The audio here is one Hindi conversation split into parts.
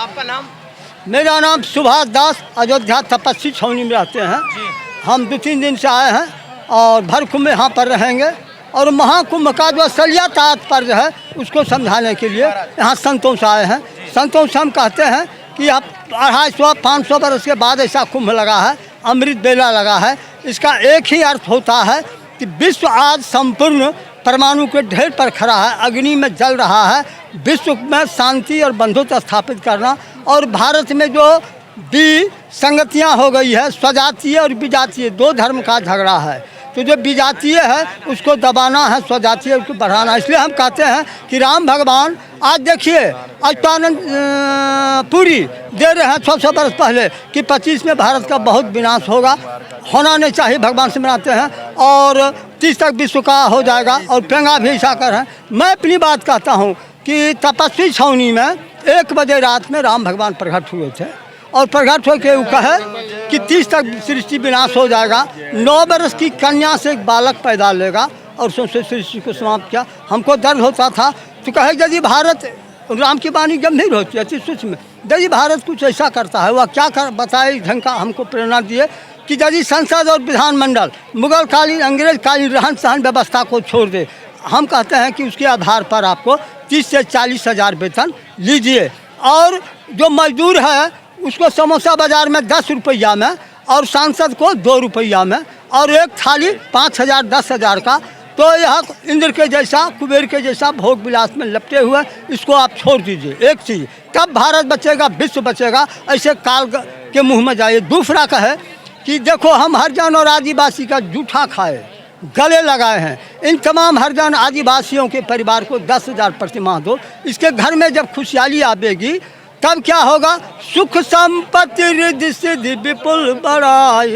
आपका नाम? मेरा नाम सुभाष दास, अयोध्या तपस्वी छावनी में रहते हैं। हम 2-3 दिन से आए हैं और भर कुंभ यहाँ पर रहेंगे और महाकुंभ का जो असलियत तात्पर्य है उसको समझाने के लिए यहाँ संतों से आए हैं। संतों से हम कहते हैं कि अब 250-500 वर्ष के बाद ऐसा कुंभ लगा है, अमृत बेला लगा है। इसका एक ही अर्थ होता है कि विश्व आज संपूर्ण परमाणु के ढेर पर खड़ा है, अग्नि में जल रहा है। विश्व में शांति और बंधुत्व स्थापित करना और भारत में जो विसंगतियाँ हो गई है, स्वजातीय और विजातीय 2 धर्म का झगड़ा है, तो जो विजातीय है उसको दबाना है, स्वजातीय उसको बढ़ाना है। इसलिए हम कहते हैं कि राम भगवान आज देखिए अष्टानंद पुरी दे रहे हैं 600 वर्ष पहले कि 25 में भारत का बहुत विनाश होगा, होना नहीं चाहिए, भगवान से मनाते हैं और 30 तक विश्व का हो जाएगा और पेंगा भी ऐसा कर है। मैं अपनी बात कहता हूँ कि तपस्वी छावनी में 1 बजे रात में राम भगवान प्रकट हुए थे और प्रकट होकर वो कहे कि 30 तक सृष्टि विनाश हो जाएगा। 9 वर्ष की कन्या से एक बालक पैदा लेगा और उसने सृष्टि को समाप्त किया। हमको दर्द होता था तो कहे यदि भारत, राम की वाणी गंभीर होती है सूक्ष्म में, यदि भारत कुछ ऐसा करता है वह क्या कर बताए ढंग का हमको प्रेरणा दिए कि यदि संसद और विधानमंडल मुगल कालीन अंग्रेज कालीन रहन सहन व्यवस्था को छोड़ दे, हम कहते हैं कि उसके आधार पर आपको 30 से 40 हज़ार वेतन लीजिए और जो मजदूर है उसको समोसा बाज़ार में 10 रुपया में और सांसद को 2 रुपया में और एक थाली 5,000 10,000 का। तो यह इंद्र के जैसा कुबेर के जैसा भोग विलास में लपटे हुए, इसको आप छोड़ दीजिए। एक चीज़, तब भारत बचेगा, विश्व बचेगा। ऐसे काल के मुँह में जाइए। दूसरा कहे कि देखो हम हरिजन और आदिवासी का जूठा खाए, गले लगाए हैं। इन तमाम हरिजन आदिवासियों के परिवार को 10,000 प्रति माह दो। इसके घर में जब खुशहाली आवेगी तब क्या होगा? सुख संपत्ति रिद्धि सिद्धि विपुल बड़ाई,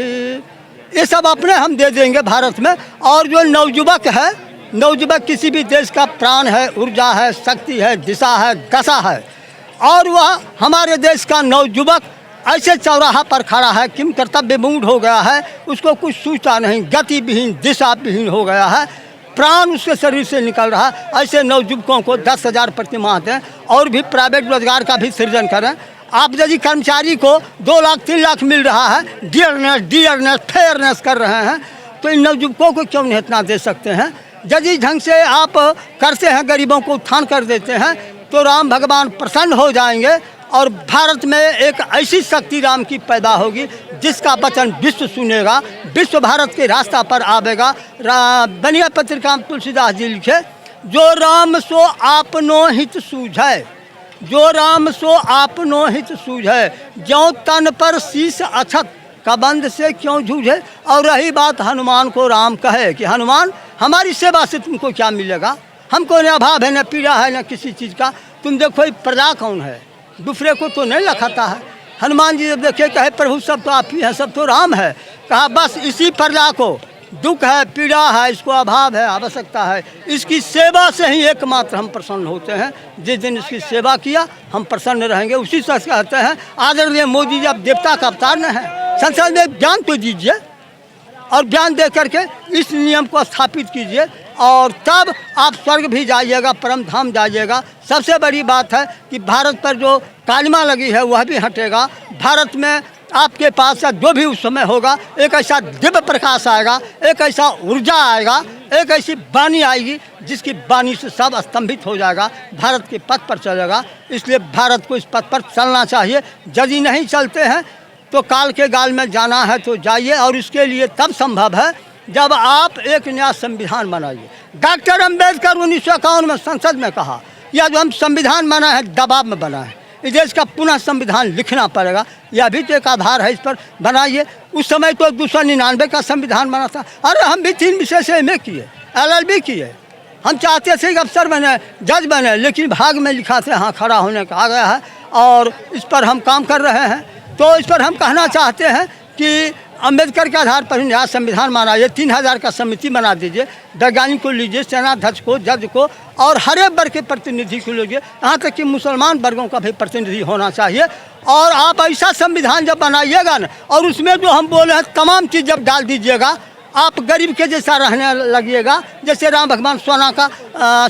ये सब अपने हम दे देंगे भारत में। और जो नवयुवक है, नवयुवक किसी भी देश का प्राण है, ऊर्जा है, शक्ति है, दिशा है, दशा है और वह हमारे देश का नवयुवक ऐसे चौराहा पर खड़ा है, किम कर्तव्य मूड हो गया है, उसको कुछ सूझता नहीं, गति विहीन दिशा विहीन हो गया है, प्राण उसके शरीर से निकल रहा है। ऐसे नवयुवकों को 10,000 प्रति माह दें और भी प्राइवेट रोजगार का भी सृजन करें। आप यदि कर्मचारी को 2 लाख 3 लाख मिल रहा है, डियरनेस फेयरनेस कर रहे हैं, तो इन नवयुवकों को क्यों नहीं इतना दे सकते हैं? यदि ढंग से आप करते हैं, गरीबों को उत्थान कर देते हैं, तो राम भगवान प्रसन्न हो जाएंगे और भारत में एक ऐसी शक्ति राम की पैदा होगी जिसका वचन विश्व सुनेगा, विश्व भारत के रास्ता पर आवेगा। बनिया पत्रिका में तुलसीदास जी लिखे, जो राम सो आपनो हित सूझे, जो राम सो आपनो हित सूझे, ज्यों तन पर शीश अछत कबंध से क्यों जूझे। और रही बात हनुमान को, राम कहे कि हनुमान हमारी सेवा से तुमको क्या मिलेगा, हमको न अभाव है, न पीड़ा है, न किसी चीज़ का। तुम देखो ये प्रजा कौन है, दूसरे को तो नहीं लखाता है। हनुमान जी जब देखे कहे प्रभु सब तो आप ही हैं, सब तो राम है। कहा बस इसी प्रजा को दुख है, पीड़ा है, इसको अभाव है, आवश्यकता है, इसकी सेवा से ही एकमात्र हम प्रसन्न होते हैं। जिस दिन इसकी सेवा किया हम प्रसन्न रहेंगे। उसी से कहते हैं आदरणीय मोदी जी आप देवता का अवतार न है, संसद में ज्ञान तो दीजिए और ज्ञान दे करके इस नियम को स्थापित कीजिए और तब आप स्वर्ग भी जाइएगा, परम धाम जाइएगा। सबसे बड़ी बात है कि भारत पर जो कालिमा लगी है वह भी हटेगा। भारत में आपके पास जो भी उस समय होगा, एक ऐसा दिव्य प्रकाश आएगा, एक ऐसा ऊर्जा आएगा, एक ऐसी वाणी आएगी जिसकी वाणी से सब स्तंभित हो जाएगा, भारत के पथ पर चलेगा। इसलिए भारत को इस पथ पर चलना चाहिए। यदि नहीं चलते हैं तो काल के गाल में जाना है तो जाइए और इसके लिए तब संभव है जब आप एक नया संविधान बनाइए। डॉक्टर अम्बेडकर 1951 में संसद में कहा, यह जो हम संविधान बना है दबाव में बना है, इस देश का पुनः संविधान लिखना पड़ेगा। यह भी तो एक आधार है, इस पर बनाइए। उस समय तो 299 का संविधान बना था। अरे हम भी 3 विषय से MA किए, LLB किए। हम चाहते थे कि अफसर बने, जज बने, लेकिन भाग में लिखा थे हाँ खड़ा होने का आ गया है और इस पर हम काम कर रहे हैं। तो इस पर हम कहना चाहते हैं कि अम्बेडकर के आधार पर नया संविधान बनाइए। 3000 का समिति बना दीजिए, वैज्ञानिक को लीजिए, सेनाध्यक्ष को, जज को और हर एक वर्ग के प्रतिनिधि को लीजिए, यहाँ तक कि मुसलमान वर्गों का भी प्रतिनिधि होना चाहिए। और आप ऐसा संविधान जब बनाइएगा ना और उसमें जो हम बोले हैं तमाम चीज़ जब डाल दीजिएगा आप गरीब के जैसा रहने लगिएगा। जैसे राम भगवान सोना का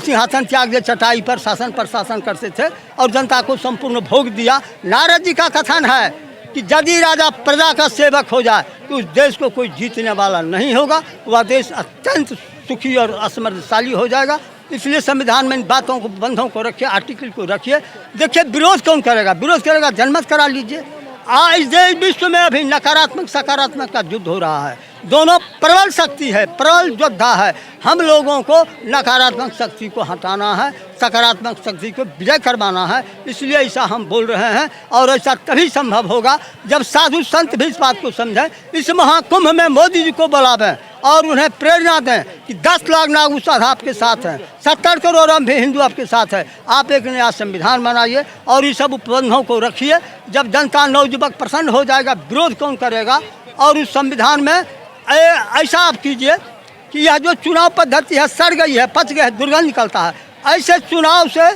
सिंहासन त्याग दे चटाई पर शासन प्रशासन करते थे और जनता को संपूर्ण भोग दिया। नारद जी का कथन है कि यदि राजा प्रजा का सेवक हो जाए तो उस देश को कोई जीतने वाला नहीं होगा, वह देश अत्यंत सुखी और समृद्धशाली हो जाएगा। इसलिए संविधान में इन बातों को, बंधों को रखिए, आर्टिकल को रखिए। देखिए विरोध कौन करेगा? विरोध करेगा जनमत करा लीजिए। आज देश विश्व में अभी नकारात्मक सकारात्मक का युद्ध हो रहा है, दोनों प्रबल शक्ति है, प्रबल योद्धा है। हम लोगों को नकारात्मक शक्ति को हटाना है, सकारात्मक शक्ति को विजय करवाना है। इसलिए ऐसा हम बोल रहे हैं और ऐसा तभी संभव होगा जब साधु संत भी इस बात को समझें। इस महाकुंभ में मोदी जी को बुलावें और उन्हें प्रेरणा दें कि 10 लाख नागरिक साथ आपके साथ हैं, 70 करोड़ हम भी हिंदू आपके साथ हैं। आप एक नया संविधान बनाइए और इस सब उपबंधों को रखिए। जब जनता नवयुवक प्रसन्न हो जाएगा, विरोध कौन करेगा? और उस संविधान में ऐसा आप कीजिए कि यह जो चुनाव पद्धति है सड़ गई है, पच गई है, दुर्गंध निकलता है। ऐसे चुनाव से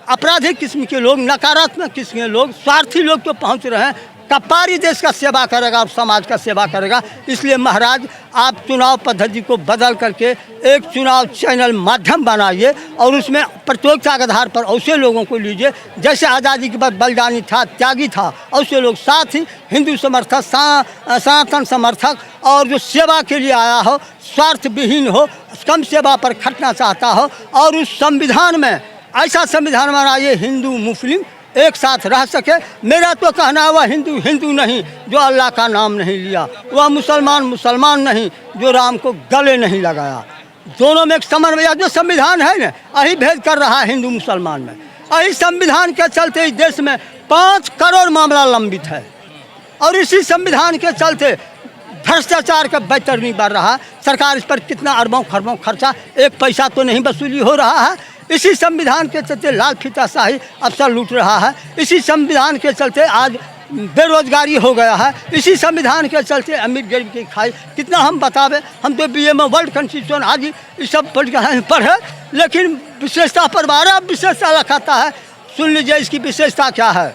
आपराधिक किस्म के लोग, नकारात्मक किस्म के लोग, स्वार्थी लोग तो पहुंच रहे हैं। कपारी देश का सेवा करेगा और समाज का सेवा करेगा। इसलिए महाराज आप चुनाव पद्धति को बदल करके एक चुनाव चैनल माध्यम बनाइए और उसमें प्रतियोगिता के आधार पर ऐसे लोगों को लीजिए जैसे आज़ादी के बाद बलिदानी था, त्यागी था, ऐसे लोग, साथ ही हिंदू समर्थक, सनातन समर्थक और जो सेवा के लिए आया हो, स्वार्थ विहीन हो, कम सेवा पर खटना चाहता हो। और उस संविधान में ऐसा संविधान बनाइए हिंदू मुस्लिम एक साथ रह सके। मेरा तो कहना है वह हिंदू हिंदू नहीं जो अल्लाह का नाम नहीं लिया, वह मुसलमान मुसलमान नहीं जो राम को गले नहीं लगाया। दोनों में एक समन्वय जो संविधान है ना, यही भेद कर रहा है हिंदू मुसलमान में। यही संविधान के चलते इस देश में 5 करोड़ मामला लंबित है और इसी संविधान के चलते भ्रष्टाचार का बैतरनी बढ़ रहा है। सरकार इस पर कितना अरबों खरबों खर्चा, एक पैसा तो नहीं वसूली हो रहा है। इसी संविधान के चलते लाल फीताशाही अफसर लूट रहा है। इसी संविधान के चलते आज बेरोजगारी हो गया है। इसी संविधान के चलते अमीर गरीब की खाई कितना हम बतावे। हम तो बीए में वर्ल्ड कॉन्स्टिट्यूशन आज इस सब पढ़े, लेकिन विशेषता पर 12 विशेषता रखाता है। सुन लीजिए इसकी विशेषता क्या है।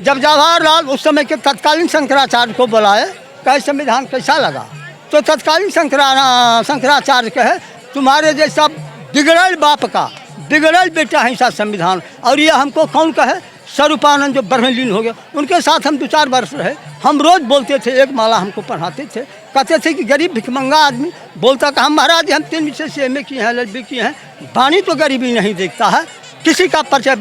जब जवाहरलाल उस समय के तत्कालीन शंकराचार्य को बुलाए, कहे संविधान कैसा लगा, तो तत्कालीन शंकराचार्य कहे तुम्हारे जैसा बिगड़ल बाप का बिगड़ल बेटा है ऐसा संविधान। और ये हमको कौन कहे? स्वरूपानंद जो बर्मेलीन हो गया, उनके साथ हम 2-4 वर्ष रहे। हम रोज़ बोलते थे, एक माला हमको पढ़ाते थे। कहते थे कि गरीब भिखमंगा आदमी बोलता था, हम महाराज हम 3 विषय से MA किए हैं, LLB किए हैं, वाणी तो गरीबी नहीं देखता है। किसी का परिचय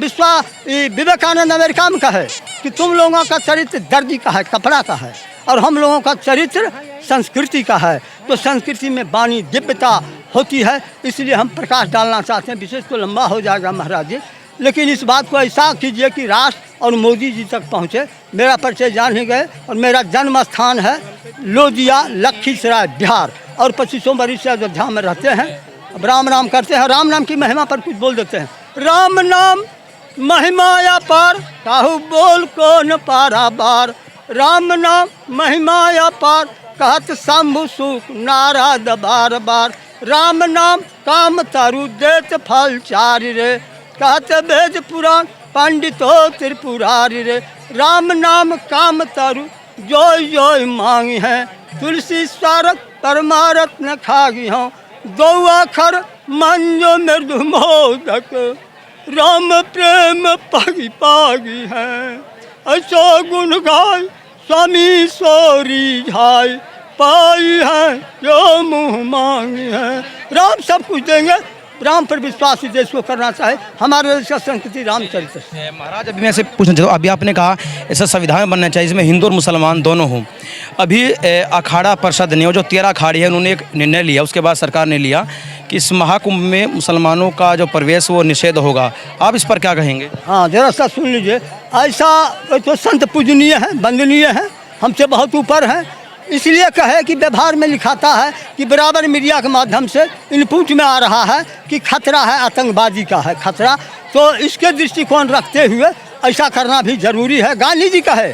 विवेकानंद अमेरिका में कहे कि तुम लोगों का चरित्र दर्जी का है, कपड़ा का है, और हम लोगों का चरित्र संस्कृति का है। तो संस्कृति में वाणी दिव्यता होती है। इसलिए हम प्रकाश डालना चाहते हैं। विशेष तो लंबा हो जाएगा महाराज जी, लेकिन इस बात को ऐसा कीजिए कि राष्ट्र और मोदी जी तक पहुँचे। मेरा परिचय जान ही गए और मेरा जन्म स्थान है लोदिया, लखीसराय, बिहार, और 25 वर्ष से अयोध्या में रहते हैं। अब राम नाम करते हैं, राम नाम की महिमा पर कुछ बोल देते हैं। राम नाम महिमाया पार, काहू बोल कौन पारा बार। राम नाम महिमाया पार, कहत शंभु सुख नारद बार बार। राम नाम काम तरु देत फल चारि रे, कहत वेद पुराण पंडितो त्रिपुरारि रे। राम नाम काम तरु जोय जोय मांगी है, तुलसी स्वारक परमारत न खागी हों। 2 अक्षर मंजो मृदु मोदक, राम प्रेम पागी पागी है। ऐसा गुण गाय स्वामी सोरी झाय, पाई है जो मुँह मांगी है। राम सब कुछ देंगे। राम पर विश्वास इस देश को करना चाहे। हमारे देश का संस्कृति रामचरित्र है। महाराज अभी मैं से पूछना चाहता हूँ, अभी आपने कहा ऐसा संविधान बनना चाहिए जिसमें हिंदू और मुसलमान दोनों हों। अभी अखाड़ा परिषद ने, जो 13 अखाड़े हैं, उन्होंने एक निर्णय लिया, उसके बाद सरकार ने लिया कि इस महाकुंभ में मुसलमानों का जो प्रवेश वो निषेध होगा। आप इस पर क्या कहेंगे? हाँ, जरा सा सुन लीजिए। ऐसा तो संत पूजनीय है, वंदनीय है, हमसे बहुत ऊपर है। इसलिए कहे कि व्यवहार में लिखाता है कि बराबर मीडिया के माध्यम से इनपुट में आ रहा है कि खतरा है, आतंकवादी का है खतरा। तो इसके दृष्टिकोण रखते हुए ऐसा करना भी जरूरी है। गांधी जी कहे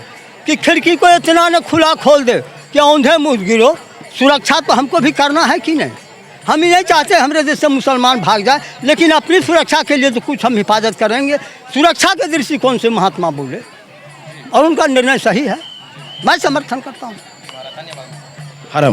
कि खिड़की को इतना न खुला खोल दे कि औंधे मुँह गिरो। सुरक्षा तो हमको भी करना है कि नहीं। हम ही नहीं चाहते हमारे देश से मुसलमान भाग जाए, लेकिन अपनी सुरक्षा के लिए तो कुछ हम हिफाजत करेंगे। सुरक्षा के दृष्टिकोण से महात्मा बोले और उनका निर्णय सही है, मैं समर्थन करता हूँ। हर